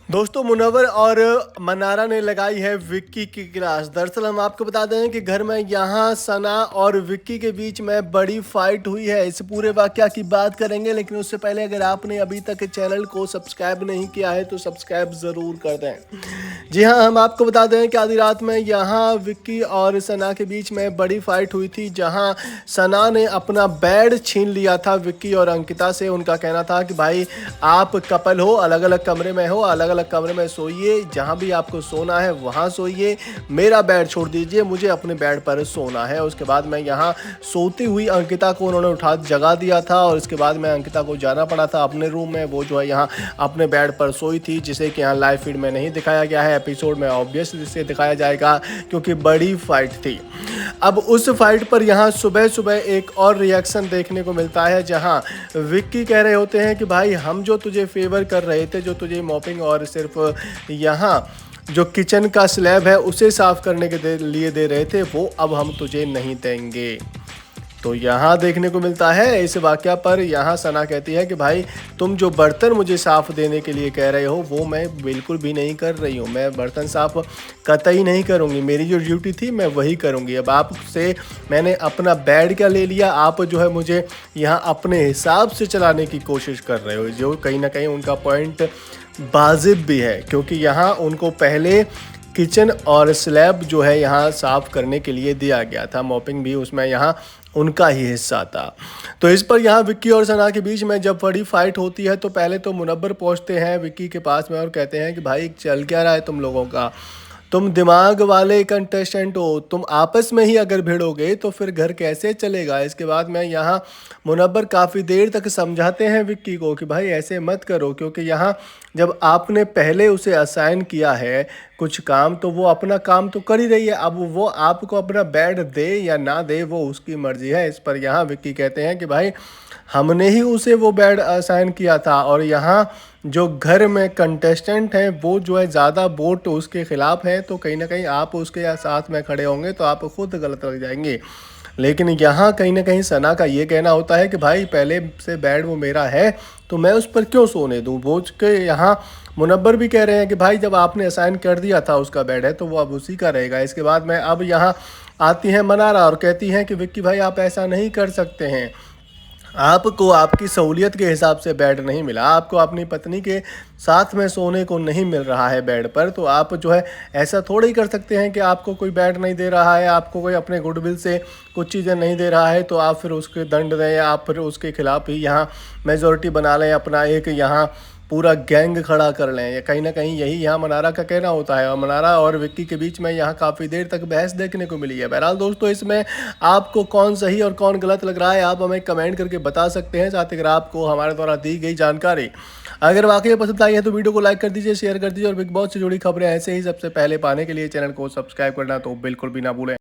दोस्तों मुनव्वर और मनारा ने लगाई है विक्की की क्लास। दरअसल हम आपको बता दें कि घर में यहाँ सना और विक्की के बीच में बड़ी फाइट हुई है। इस पूरे वाकया की बात करेंगे, लेकिन उससे पहले अगर आपने अभी तक चैनल को सब्सक्राइब नहीं किया है तो सब्सक्राइब ज़रूर कर दें। जी हाँ, हम आपको बता दें कि आधी रात में यहाँ विक्की और सना के बीच में बड़ी फाइट हुई थी, जहाँ सना ने अपना बेड छीन लिया था विक्की और अंकिता से। उनका कहना था कि भाई आप कपल हो, अलग अलग कमरे में हो, अलग अलग कमरे में सोइए, जहां भी आपको सोना है वहां सोइए, मेरा बेड छोड़ दीजिए, मुझे अपने बेड पर सोना है। उसके बाद मैं यहाँ सोती हुई अंकिता को उन्होंने उठा जगा दिया था और इसके बाद मैं अंकिता को जाना पड़ा था अपने रूम में। वो जो है यहाँ अपने बेड पर सोई थी, जिसे कि यहाँ लाइव फीड में नहीं दिखाया गया है। एपिसोड में ऑब्वियसली इसे दिखाया जाएगा क्योंकि बड़ी फाइट थी। अब उस फाइट पर यहाँ सुबह सुबह एक और रिएक्शन देखने को मिलता है, जहाँ विक्की कह रहे होते हैं कि भाई हम जो तुझे फेवर कर रहे थे, जो तुझे मॉपिंग और सिर्फ यहाँ जो किचन का स्लैब है उसे साफ करने के लिए दे रहे थे, वो अब हम तुझे नहीं देंगे। तो यहाँ देखने को मिलता है इस वाकया पर यहाँ सना कहती है कि भाई तुम जो बर्तन मुझे साफ़ देने के लिए कह रहे हो वो मैं बिल्कुल भी नहीं कर रही हूँ। मैं बर्तन साफ़ कतई नहीं करूँगी, मेरी जो ड्यूटी थी मैं वही करूँगी। अब आपसे मैंने अपना बेड क्या ले लिया, आप जो है मुझे यहाँ अपने हिसाब से चलाने की कोशिश कर रहे हो, जो कहीं ना कहीं उनका पॉइंट वाजिब भी है, क्योंकि यहाँ उनको पहले किचन और स्लैब जो है यहाँ साफ़ करने के लिए दिया गया था, मॉपिंग भी उसमें यहाँ उनका ही हिस्सा था। तो इस पर यहाँ विक्की और सना के बीच में जब बड़ी फाइट होती है तो पहले तो मुनव्वर पहुँचते हैं विक्की के पास में और कहते हैं कि भाई चल क्या रहा है तुम लोगों का, तुम दिमाग वाले कंटेस्टेंट हो, तुम आपस में ही अगर भिड़ोगे तो फिर घर कैसे चलेगा। इसके बाद में यहाँ मुनव्वर काफ़ी देर तक समझाते हैं विक्की को कि भाई ऐसे मत करो, क्योंकि यहाँ जब आपने पहले उसे असाइन किया है कुछ काम तो वो अपना काम तो कर ही रही है। अब वो आपको अपना बेड दे या ना दे वो उसकी मर्जी है। इस पर यहाँ विक्की कहते हैं कि भाई हमने ही उसे वो बेड असाइन किया था और यहाँ जो घर में कंटेस्टेंट हैं वो जो है ज़्यादा वोट उसके खिलाफ है, तो कहीं ना कहीं आप उसके साथ में खड़े होंगे तो आप खुद गलत लग जाएंगे। लेकिन यहाँ कहीं ना कहीं सना का ये कहना होता है कि भाई पहले से बेड वो मेरा है तो मैं उस पर क्यों सोने दूँ। वो के यहाँ मुनव्वर भी कह रहे हैं कि भाई जब आपने असाइन कर दिया था उसका बेड है तो वो अब उसी का रहेगा। इसके बाद में अब यहाँ आती हैं मनारा और कहती हैं कि विक्की भाई आप ऐसा नहीं कर सकते हैं, आपको आपकी सहूलियत के हिसाब से बेड नहीं मिला, आपको अपनी पत्नी के साथ में सोने को नहीं मिल रहा है बेड पर, तो आप जो है ऐसा थोड़ा ही कर सकते हैं कि आपको कोई बेड नहीं दे रहा है, आपको कोई अपने गुडविल से कुछ चीज़ें नहीं दे रहा है तो आप फिर उसके दंड दें या आप फिर उसके खिलाफ ही यहाँ मेजॉरिटी बना लें, अपना एक यहाँ पूरा गैंग खड़ा कर लें। या कहीं ना कहीं यही यहाँ मनारा का कहना होता है और मनारा और विक्की के बीच में यहाँ काफ़ी देर तक बहस देखने को मिली है। बहरहाल दोस्तों, इसमें आपको कौन सही और कौन गलत लग रहा है आप हमें कमेंट करके बता सकते हैं। साथ ही अगर आपको हमारे द्वारा दी गई जानकारी अगर वाकई पसंद आई है तो वीडियो को लाइक कर दीजिए, शेयर कर दीजिए और बिग बॉस से जुड़ी खबरें ऐसे ही सबसे पहले पाने के लिए चैनल को सब्सक्राइब करना तो बिल्कुल भी ना भूलें।